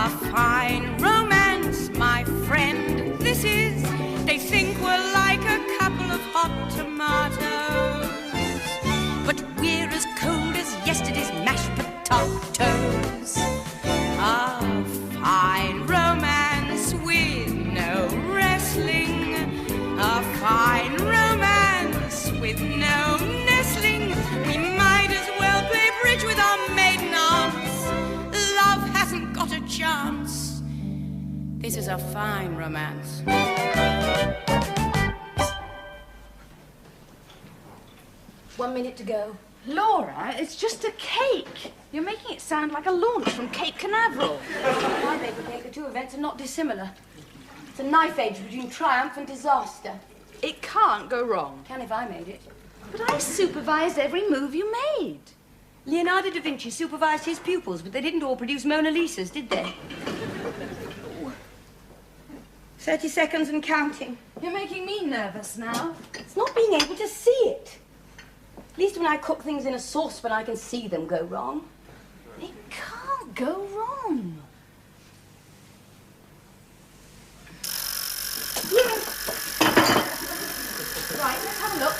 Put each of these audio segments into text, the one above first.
A fine romance, my friend, this is. They think we're like a couple of hot tomatoes, but we're as cold as yesterday's mashed potatoes. A fine romance with no wrestling. A fine romance with no nestling. We might as well play bridge with our maiden aunts. Love hasn't got a chance. This is a fine romance. 1 minute to go. Laura, it's just a cake. You're making it sound like a launch from Cape Canaveral. My baby cake, the two events are not dissimilar. It's a knife edge between triumph and disaster. It can't go wrong. Can if I made it. But I supervised every move you made. Leonardo da Vinci supervised his pupils, but they didn't all produce Mona Lisas, did they? 30 seconds and counting. You're making me nervous now. It's not being able to see it. At least when I cook things in a saucepan, I can see them go wrong. It can't go wrong. Right, let's have a look.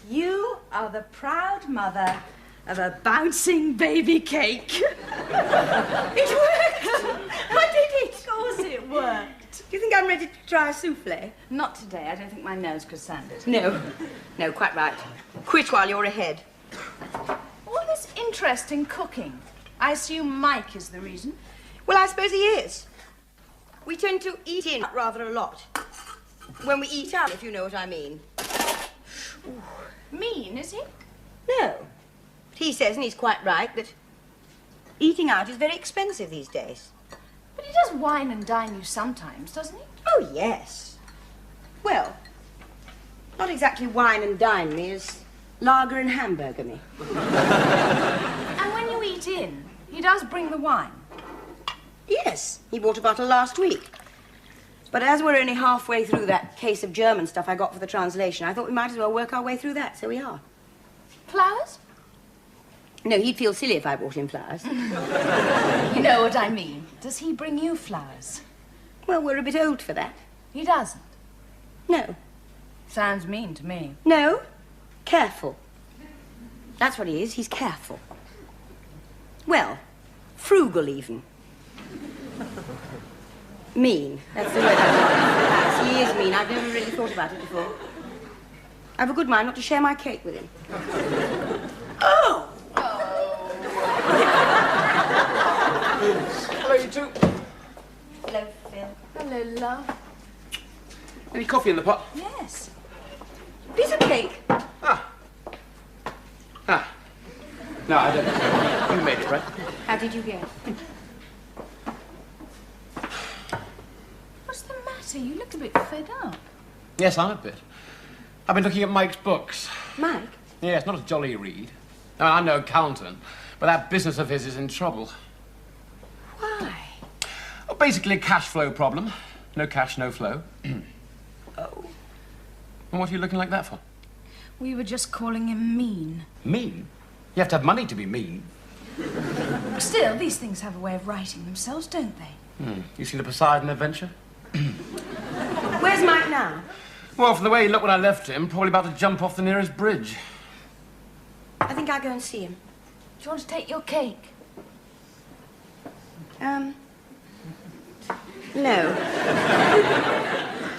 You are the proud mother of a bouncing baby cake. It worked! I did it! Of course it worked. Do you think I'm ready to try a souffle? Not today. I don't think my nose could stand it. No. No, quite right. Quit while you're ahead. All this interest in cooking. I assume Mike is the reason. Well, I suppose he is. We tend to eat in rather a lot. When we eat out, if you know what I mean. Ooh. Mean, is he? No. But he says, and he's quite right, that eating out is very expensive these days. But he does wine and dine you sometimes, doesn't he? Oh, yes. Well, not exactly wine and dine me as lager and hamburger me. And when you eat in, he does bring the wine? Yes, he bought a bottle last week. But as we're only halfway through that case of German stuff I got for the translation, I thought we might as well work our way through that, so we are. Flowers? No, he'd feel silly if I bought him flowers. You know what I mean. Does he bring you flowers? Well, we're a bit old for that. He doesn't? No. Sounds mean to me. No. Careful. That's what he is. He's careful. Well, frugal even. Mean. That's the word I want. He is mean. I've never really thought about it before. I've a good mind not to share my cake with him. Oh! Hello, you two. Hello, Phil. Hello, love. Any coffee in the pot? Yes. Piece of cake. Ah. No, I don't. You made it, right? How did you get? What's the matter? You look a bit fed up. Yes, I'm a bit. I've been looking at Mike's books. Mike? Yes, not a jolly read. Now, I'm no accountant, but that business of his is in trouble. Why? Well, basically a cash flow problem. No cash, no flow. Oh. And what are you looking like that for? We were just calling him mean. Mean? You have to have money to be mean. Still, these things have a way of righting themselves, don't they? You see the Poseidon adventure? Where's Mike now? Well, from the way he looked when I left him, probably about to jump off the nearest bridge. I think I'll go and see him. Do you want to take your cake? No.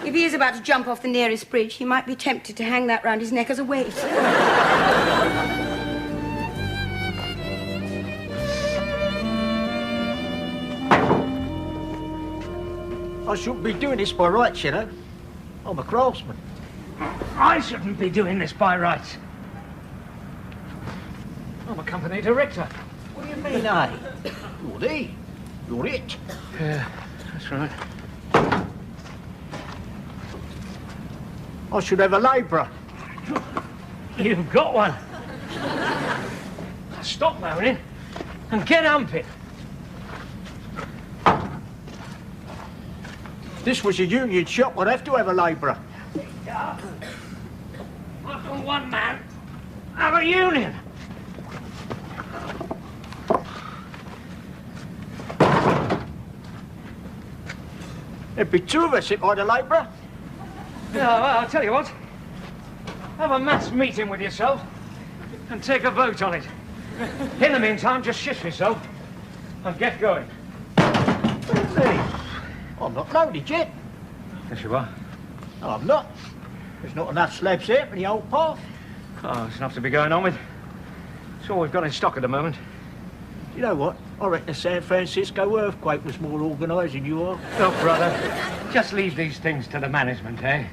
If he is about to jump off the nearest bridge, he might be tempted to hang that round his neck as a weight. I shouldn't be doing this by rights, you know. I'm a craftsman. I shouldn't be doing this by rights. I'm a company director. What do you mean, eh? You're the. You're it. Yeah, that's right. I should have a labourer. You've got one. Stop moaning and get humping. If this was a union shop, I'd have to have a labourer. I can one man have a union. There'd be two of us if I'd a labourer. Yeah, well, I'll tell you what. Have a mass meeting with yourself and take a vote on it. In the meantime, just shift yourself and get going. Really? I'm not loaded yet. Yes, you are. No, I'm not. There's not enough slabs here for the old path. Oh, it's enough to be going on with. It's all we've got in stock at the moment. You know what? I reckon the San Francisco earthquake was more organised than you are. Look, brother, just leave these things to the management, eh?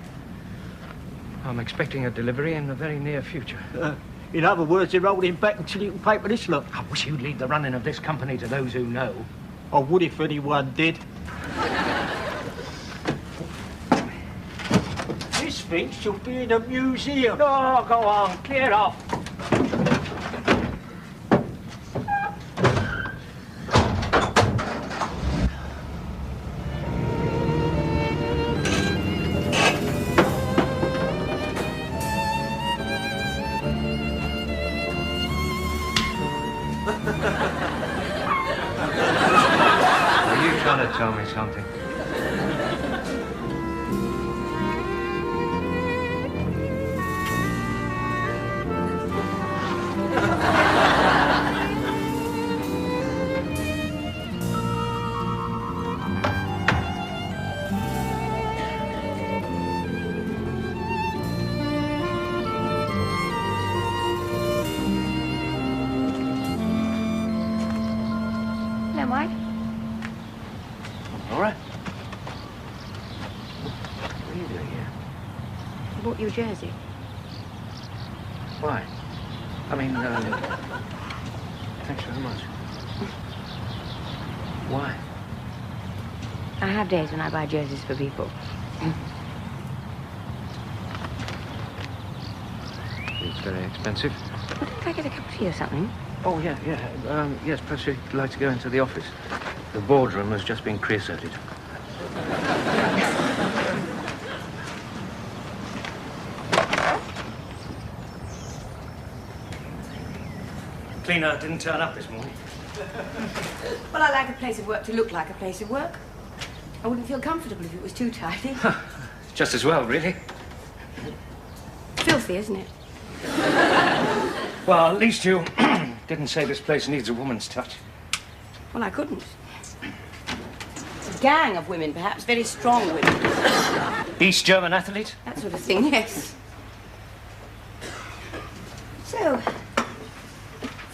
I'm expecting a delivery in the very near future. In other words, they're holding back until you can pay for this lot. I wish you'd leave the running of this company to those who know. I would if anyone did. This thing should be in a museum. Oh, go on, clear off. Are you trying to tell me something? Hello, Mike. All right. What are you doing here? I bought you a jersey. Why? I mean, thanks very much. Why? I have days when I buy jerseys for people. It's very expensive. Could I get a cup of tea or something? Oh, yeah. Yes, perhaps you'd like to go into the office. The boardroom has just been creosoted. Cleaner didn't turn up this morning. Well, I like a place of work to look like a place of work. I wouldn't feel comfortable if it was too tidy. Just as well, really. Filthy, isn't it? Well, at least you didn't say this place needs a woman's touch. Well, I couldn't. A gang of women, perhaps, very strong women. East German athlete? That sort of thing, yes. So,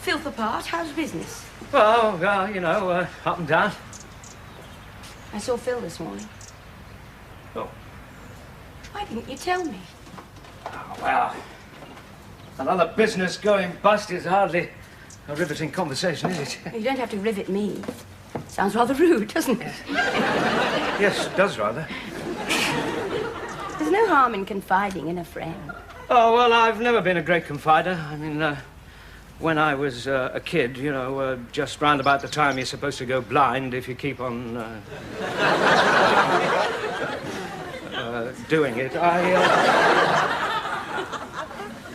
filth apart, how's business? Well, you know, up and down. I saw Phil this morning. Oh. Why didn't you tell me? Oh, well, another business going bust is hardly a riveting conversation, is it? You don't have to rivet me. Sounds rather rude, doesn't it? Yes, it does rather. There's no harm in confiding in a friend. Oh, well, I've never been a great confider. I mean, when I was a kid, you know, just round about the time you're supposed to go blind if you keep on doing it,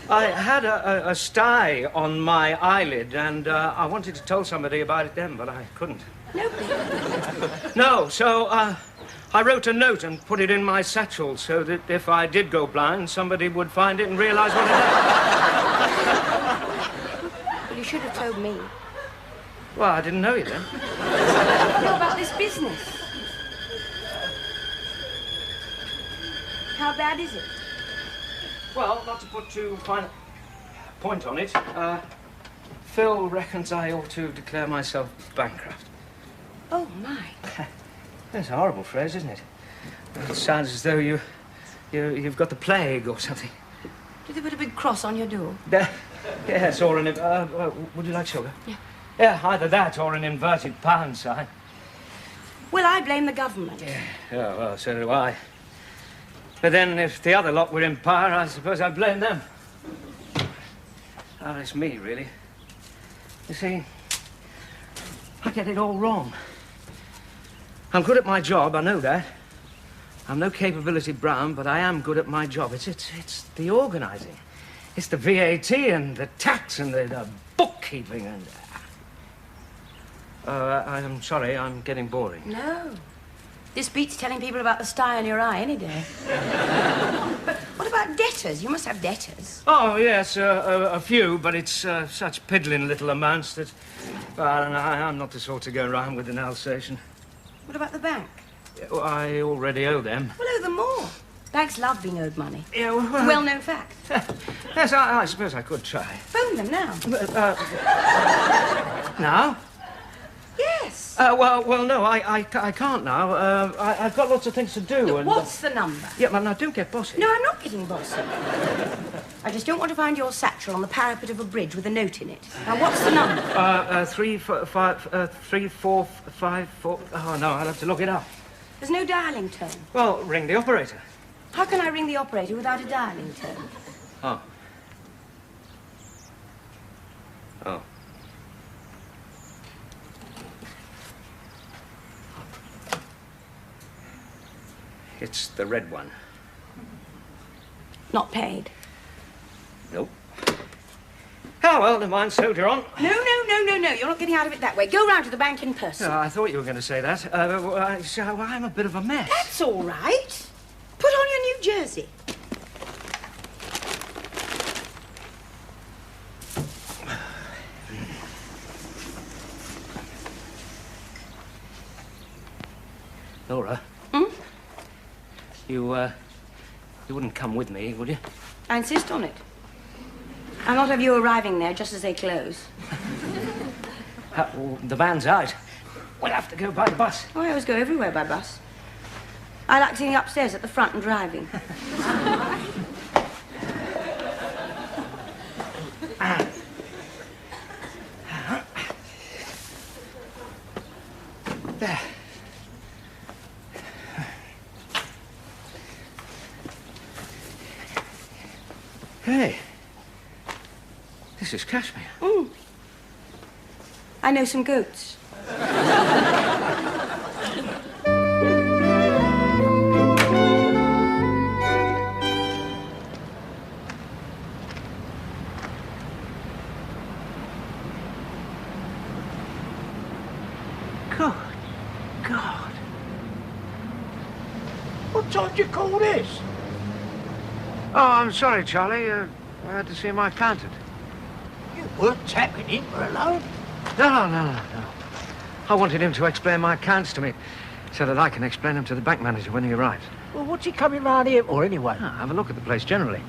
I had a sty on my eyelid, and I wanted to tell somebody about it then, but I couldn't. Nobody. No, so I wrote a note and put it in my satchel so that if I did go blind, somebody would find it and realize what it had. Well, you should have told me. Well, I didn't know you then. What about this business? How bad is it? Well, not to put too fine a point on it, Phil reckons I ought to declare myself bankrupt. Oh, my. That's a horrible phrase, isn't it? It sounds as though you've got the plague or something. Did they put a big cross on your door? Yes, or an... would you like sugar? Yeah. Yeah, either that or an inverted pound sign. Well, I blame the government. Yeah, well, so do I. But then, if the other lot were in power, I suppose I'd blame them. Oh, it's me, really. You see, I get it all wrong. I'm good at my job, I know that. I'm no capability Brown, but I am good at my job. It's the organising. It's the VAT and the tax and the bookkeeping and... I'm sorry, I'm getting boring. No. This beats telling people about the sty on your eye any day. But what about debtors? You must have debtors. Oh, yes, a few, but it's such piddling little amounts that... Well, I'm not the sort to go around with an Alsatian. What about the bank? Well, I already owe them. Well, owe them more. Banks love being owed money. Yeah, well... It's a well-known fact. Yes, I suppose I could try. Phone them now. Now? Yes. Well, no, I can't now. I've got lots of things to do. Look, and, what's the number? Yeah, well, now, don't get bossy. No, I'm not getting bossy. I just don't want to find your satchel on the parapet of a bridge with a note in it. Now, what's the number? 3, 4, 5, 4... Oh, no, I'll have to look it up. There's no dialing tone. Well, ring the operator. How can I ring the operator without a dialing tone? Oh. Oh. It's the red one. Not paid. Nope. Oh, well, never mind, soldier on. No. You're not getting out of it that way. Go round to the bank in person. I thought you were going to say that. I'm a bit of a mess. That's all right. Put on your new jersey. Laura? Hmm? You wouldn't come with me, would you? I insist on it. I'll not have you arriving there just as they close. Well, the van's out. We'll have to go by the bus. Oh, I always go everywhere by bus. I like sitting upstairs at the front and driving. There. Hey. This is cashmere. Mm. I know some goats. Good God. What time do you call this? Oh, I'm sorry, Charlie. I had to see my accountant. You weren't tapping in for a loan? No. I wanted him to explain my accounts to me so that I can explain them to the bank manager when he arrives. Well, what's he coming round here for, anyway? Have a look at the place generally.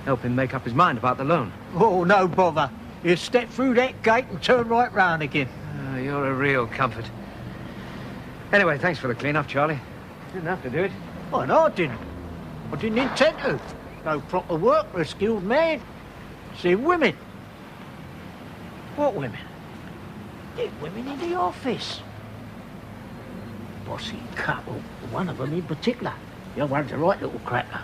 Help him make up his mind about the loan. Oh, no bother. You step through that gate and turn right round again. Oh, you're a real comfort. Anyway, thanks for the clean-up, Charlie. Didn't have to do it. Well, no, I didn't. I didn't intend to. No proper work for a skilled man. See women. What women? The women in the office. Bossy couple. One of them in particular. The other one's a right little cracker.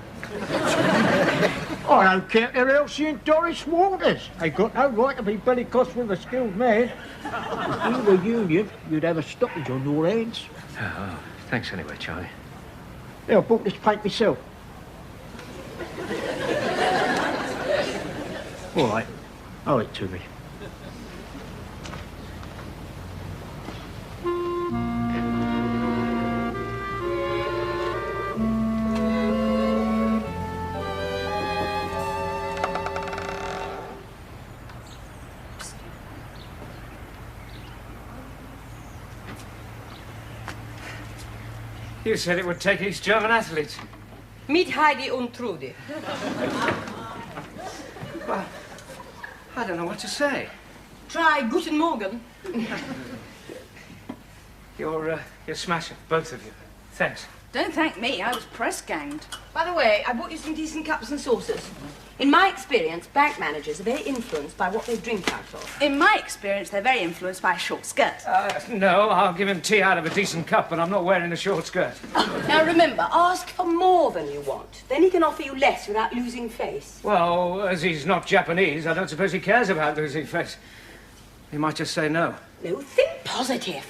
I don't care if Elsie and Doris Waters. They got no right to be bellicose with a skilled man. If you were union, you'd have a stoppage on your hands. Oh, thanks anyway, Charlie. Yeah, I bought this paint myself. All right. Owe it to me. You said it would take East German athletes. Meet Heidi und Trudy. Well, I don't know what to say. Try Guten Morgen. You're smashing, both of you. Thanks. Don't thank me, I was press ganged. By the way, I bought you some decent cups and saucers. In my experience, bank managers are very influenced by what they drink out of. In my experience, they're very influenced by a short skirt. No, I'll give him tea out of a decent cup, but I'm not wearing a short skirt. Now remember, ask for more than you want. Then he can offer you less without losing face. Well, as he's not Japanese, I don't suppose he cares about losing face. He might just say no. No, think positive.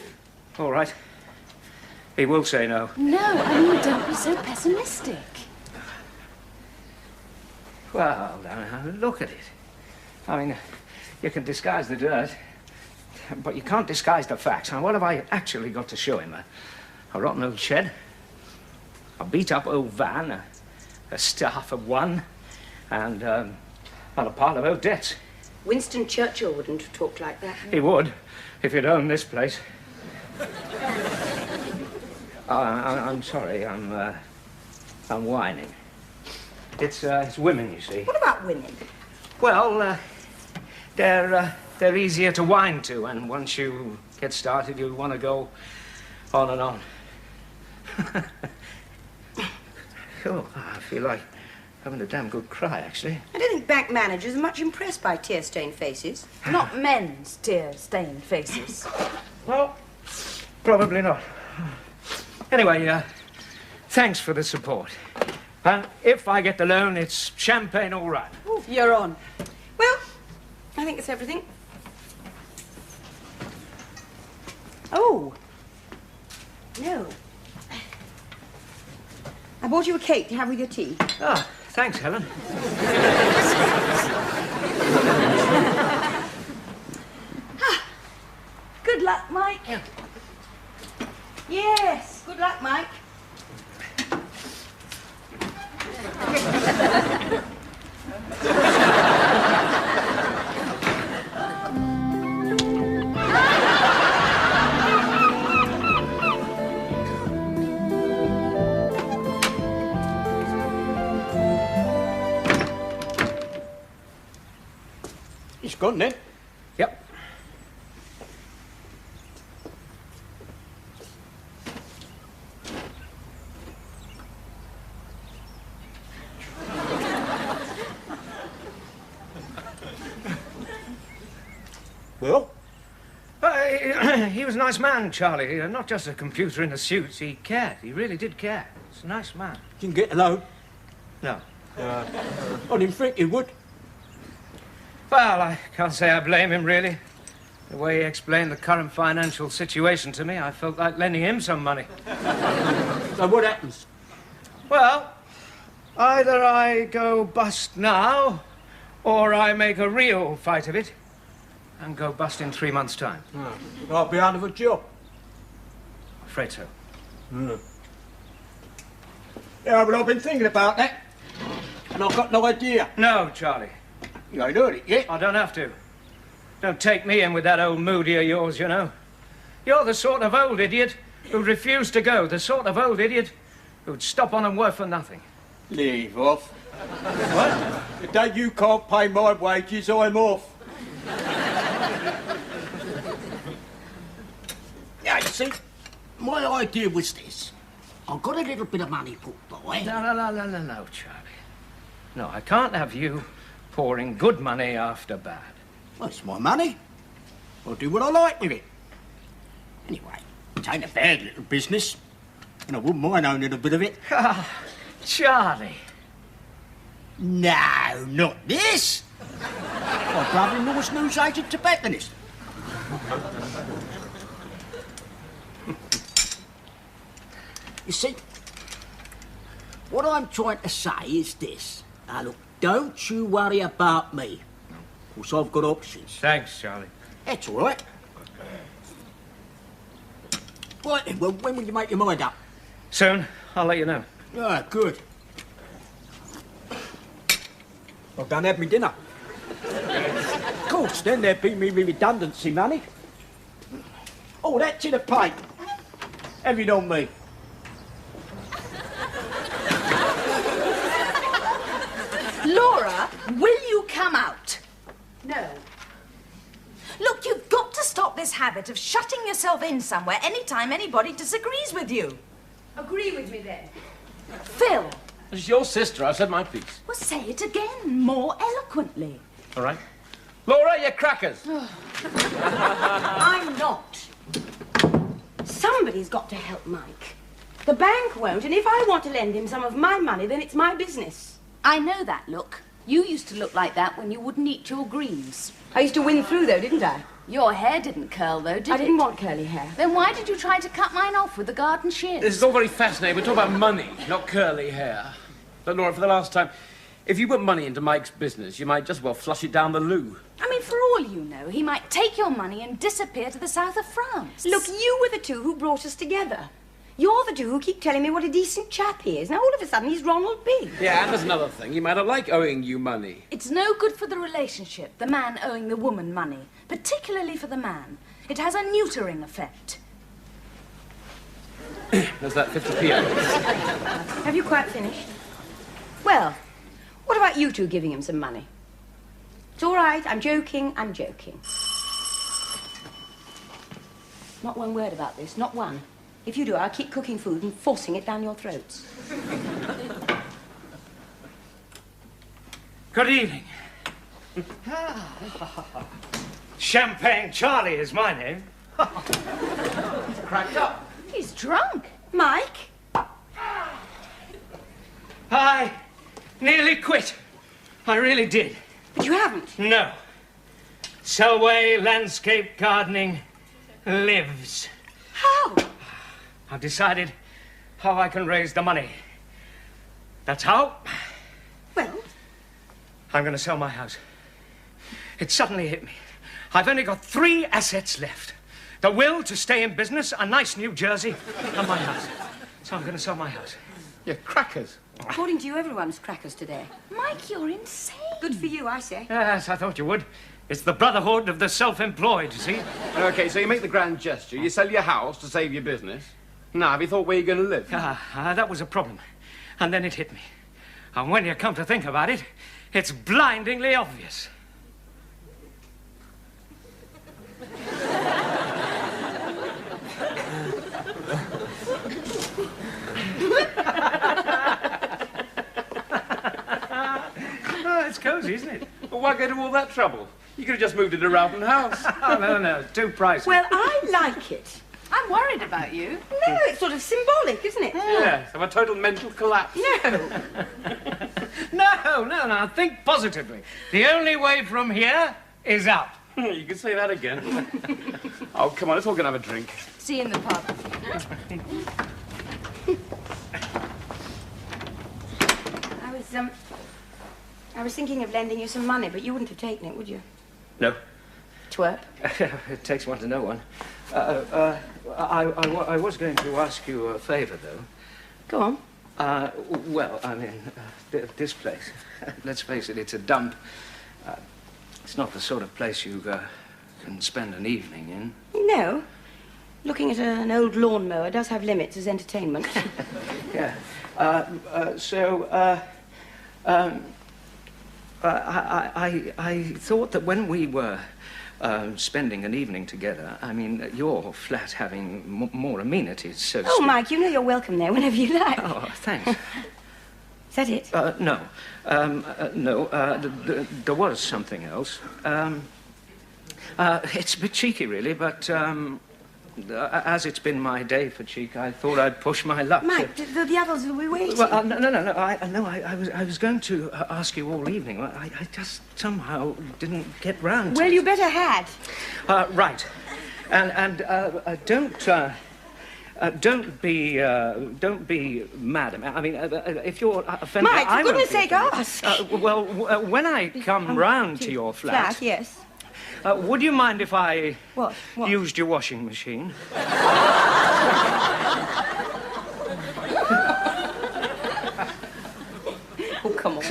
All right. He will say no. No, I mean, don't be so pessimistic. Well, now, look at it. I mean, you can disguise the dirt, but you can't disguise the facts. Now, what have I actually got to show him? A rotten old shed, a beat-up old van, a staff of one, and a pile of old debts. Winston Churchill wouldn't have talked like that. He would, if he'd owned this place. I'm sorry, I'm whining. It's women, you see. What about women? Well, they're easier to whine to, and once you get started, you want to go on and on. Oh, I feel like having a damn good cry, actually. I don't think bank managers are much impressed by tear-stained faces. Not men's tear-stained faces. Well, probably not. Anyway, thanks for the support. And if I get the loan, it's champagne all right. Ooh, you're on. Well, I think it's everything. Oh. No. I bought you a cake to have with your tea. Ah, thanks, Helen. Good luck, Mike. Yeah. Yes. Good luck, Mike. It's gone then. Yep. Well? He was a nice man, Charlie. Not just a computer in a suit. He cared. He really did care. He's a nice man. Didn't get a loan? No. I didn't think he would. Well, I can't say I blame him, really. The way he explained the current financial situation to me, I felt like lending him some money. So what happens? Well, either I go bust now, or I make a real fight of it and go bust in 3 months' time. I'll be out of a job. Afraid so. Yeah, but I've been thinking about that, and I've got no idea. No, Charlie. You ain't heard it yet. I don't have to. Don't take me in with that old moody of yours, you know. You're the sort of old idiot who'd refuse to go, the sort of old idiot who'd stop on and work for nothing. Leave off. What? The day you can't pay my wages, I'm off. Now, you see, my idea was this. I've got a little bit of money put by. No, Charlie. No, I can't have you pouring good money after bad. Well, it's my money. I'll do what I like with it. Anyway, it ain't a bad little business, and I wouldn't mind owning a bit of it. Charlie. No, not this. My brother-in-law's newsagent tobacconist. You see, what I'm trying to say is this. Now, look, don't you worry about me. Of course, I've got options. Thanks, Charlie. That's all right. Right then, well, when will you make your mind up? Soon. I'll let you know. Ah, good. I've done had me dinner. Of course, then there'd be me redundancy money. Oh, that's in a plate. Have it on me. Laura, will you come out? No. Look, you've got to stop this habit of shutting yourself in somewhere anytime anybody disagrees with you. Agree with me then. Phil. It's your sister. I've said my piece. Well, say it again, more eloquently. All right. Laura, you're crackers. I'm not. Somebody's got to help Mike. The bank won't, and if I want to lend him some of my money, then it's my business. I know that look. You used to look like that when you wouldn't eat your greens. I used to win through, though, didn't I? Your hair didn't curl, though, did it? I didn't want curly hair. Then why did you try to cut mine off with the garden shears? This is all very fascinating. We're talking about money, not curly hair. But Laura, for the last time, If you put money into Mike's business, you might just well flush it down the loo. I mean, for all you know, he might take your money and disappear to the south of France. Look, you were the two who brought us together. You're the two who keep telling me what a decent chap he is. Now, all of a sudden, he's Ronald Biggs. Yeah, and there's another thing. He might have liked owing you money. It's no good for the relationship, the man owing the woman money. Particularly for the man. It has a neutering effect. There's that 50p. Have you quite finished? Well, what about you two giving him some money? It's all right. I'm joking. I'm joking. Not one word about this. Not one. If you do, I'll keep cooking food and forcing it down your throats. Good evening. Champagne Charlie is my name. Cracked up. He's drunk. Mike? I nearly quit. I really did. But you haven't. No. Selway Landscape Gardening lives. How? I've decided how I can raise the money. That's how. Well? I'm going to sell my house. It suddenly hit me. I've only got 3 assets left. The will to stay in business, a nice New Jersey, and my house. So I'm going to sell my house. Yeah, crackers. According to you, everyone's crackers today. Mike, you're insane. Good for you, I say. Yes, I thought you would. It's the brotherhood of the self-employed, you see? Okay, so you make the grand gesture. You sell your house to save your business. Now, have you thought where you're going to live? That was a problem. And then it hit me. And when you come to think about it, it's blindingly obvious. Oh, it's cozy, isn't it? Well, why go to all that trouble? You could have just moved into Rowton House. Oh, no, it's too pricey. Well, I like it. I'm worried about you. No, it's sort of symbolic, isn't it? Yes, of a total mental collapse. No. No, think positively. The only way from here is out. You can say that again. Oh, come on, let's all go and have a drink. See you in the pub. I was thinking of lending you some money, but you wouldn't have taken it, would you? No. Twerp. It takes one to know one. I was going to ask you a favour, though. Go on. Well, I mean, this place, let's face it, it's a dump. It's not the sort of place you can spend an evening in. No. Looking at an old lawnmower does have limits as entertainment. Yeah. I thought that when we were spending an evening together, I mean, your flat having more amenities, so to Oh, speak. Mike, you know you're welcome there whenever you like. Oh, thanks. Is that it? No. There was something else. It's a bit cheeky, really, but as it's been my day for cheek, I thought I'd push my luck. Mike, the others will be waiting. Well, no. I was going to ask you all evening. I just somehow didn't get round to Well, it. you better had. Right. And don't be mad at me. I mean, if you're offended, Mike, I for won't goodness be sake, offended. ask. When I come round to your flat, yes. Would you mind if I What? used your washing machine? Oh, come on.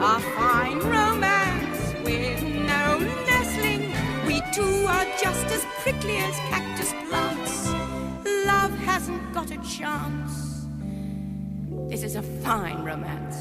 A fine romance with no nestling. We two are just as prickly as cactus plants. Love hasn't got a chance. This is a fine romance.